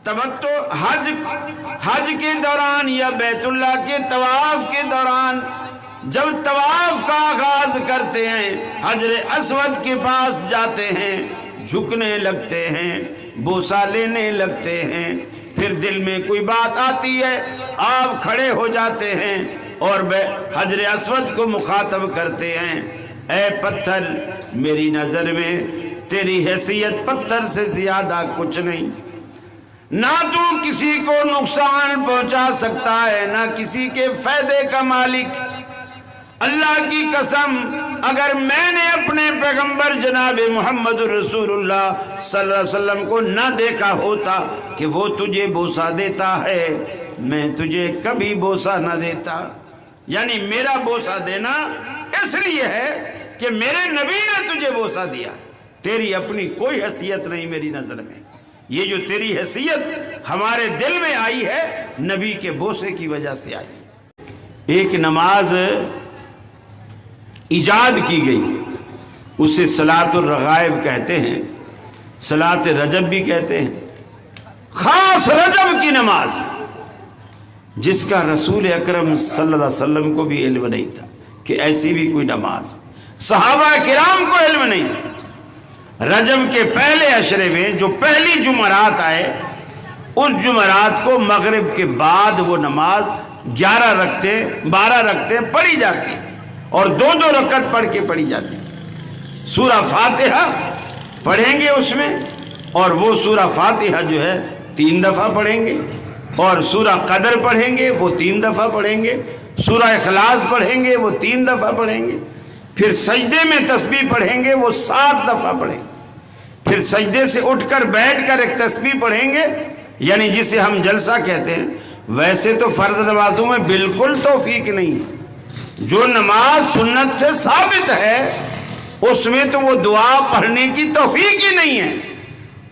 तमत्तो हज के दौरान या बैतुल्लाह के तवाफ के दौरान जब तवाफ का आगाज करते हैं, हजर अस्वद के पास जाते हैं, झुकने लगते हैं, बोसा लेने लगते हैं, फिर दिल में कोई बात आती है, आप खड़े हो जाते हैं और हजर अस्वद को मुखातब करते हैं, ऐ पत्थर, मेरी नज़र में तेरी हैसियत पत्थर से ज्यादा कुछ नहीं, ना तू किसी को नुकसान पहुंचा सकता है, ना किसी के फायदे का मालिक। अल्लाह की कसम, अगर मैंने अपने पैगंबर जनाब मोहम्मद रसूलुल्लाह सल्लल्लाहु अलैहि वसल्लम को न देखा होता कि वो तुझे बोसा देता है, मैं तुझे कभी बोसा न देता। यानी मेरा बोसा देना इसलिए है कि मेरे नबी ने तुझे बोसा दिया, तेरी अपनी कोई हैसियत नहीं मेरी नज़र में। ये जो तेरी हैसियत हमारे दिल में आई है, नबी के बोसे की वजह से आई। एक नमाज इजाद की गई, उसे सलातुर रगाइब कहते हैं, सलात रजब भी कहते हैं। खास रजब की नमाज जिसका रसूल अकरम सल्लल्लाहु अलैहि वसल्लम को भी इल्म नहीं था कि ऐसी भी कोई नमाज, सहाबा किराम को इल्म नहीं था। रजब के पहले अशरे में जो पहली जुमरात आए, उस जुमरात को मगरिब के बाद वो नमाज 11 रखते 12 रखते पढ़ी जाती है और 2-2 रकत पढ़ के पढ़ी जाती है। सूरा फातिहा पढ़ेंगे उसमें, और वो सूरा फातिहा जो है 3 दफ़ा पढ़ेंगे, और सूरा कदर पढ़ेंगे वो 3 दफ़ा पढ़ेंगे, सूरा इखलास पढ़ेंगे वो 3 दफ़ा पढ़ेंगे, फिर सजदे में तस्बीह पढ़ेंगे वो 60 दफ़ा पढ़ेंगे, फिर सजदे से उठकर बैठकर एक तस्बीह पढ़ेंगे, यानी जिसे हम जलसा कहते हैं। वैसे तो फ़र्ज नमाजों में बिल्कुल तौफीक नहीं है, जो नमाज सुन्नत से साबित है उसमें तो वो दुआ पढ़ने की तौफीक ही नहीं है,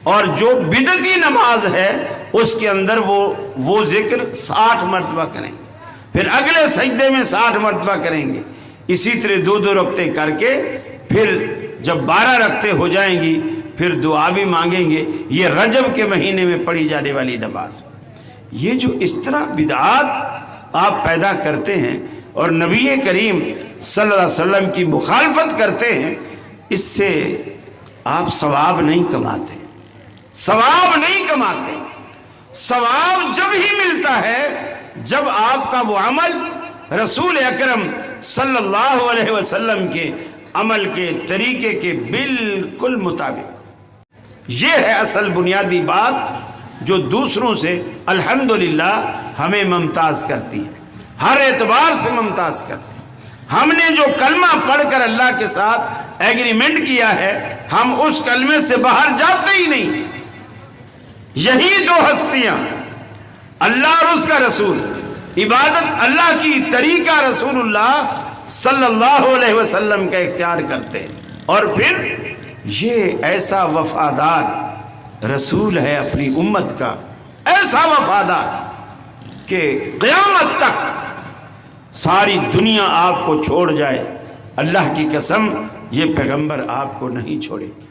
और जो बिदती नमाज है उसके अंदर वो जिक्र 60 मरतबा करेंगे, फिर अगले सजदे में 60 मरतबा करेंगे। इसी तरह 2-2 रकते करके फिर जब 12 रकते हो जाएंगी फिर दुआ भी मांगेंगे। ये रजब के महीने में पढ़ी जाने वाली नमाज। ये जो इस तरह बिदआत आप पैदा करते हैं और नबी करीम सल्लल्लाहु अलैहि वसल्लम की मुखालफत करते हैं, इससे आप सवाब नहीं कमाते, सवाब नहीं कमाते। सवाब जब ही मिलता है जब आपका वो अमल रसूल अकरम सल्लल्लाहु अलैहि वसल्लम के अमल के तरीके के बिल्कुल मुताबिक। ये है असल बुनियादी बात जो दूसरों से अल्हम्दुलिल्लाह हमें मुमताज करती है, हर एतबार से मुमताज करती है। हमने जो कलमा पढ़कर अल्लाह के साथ एग्रीमेंट किया है, हम उस कलमे से बाहर जाते ही नहीं। यही 2 हस्तियां, अल्लाह और उसका रसूल, इबादत अल्लाह की, तरीका रसूलुल्लाह सल्लल्लाहु अलैहि वसल्लम का इख्तियार करते हैं। और फिर ये ऐसा वफादार रसूल है अपनी उम्मत का, ऐसा वफादार कि क़यामत तक सारी दुनिया आपको छोड़ जाए, अल्लाह की कसम ये पैगंबर आपको नहीं छोड़ेंगे।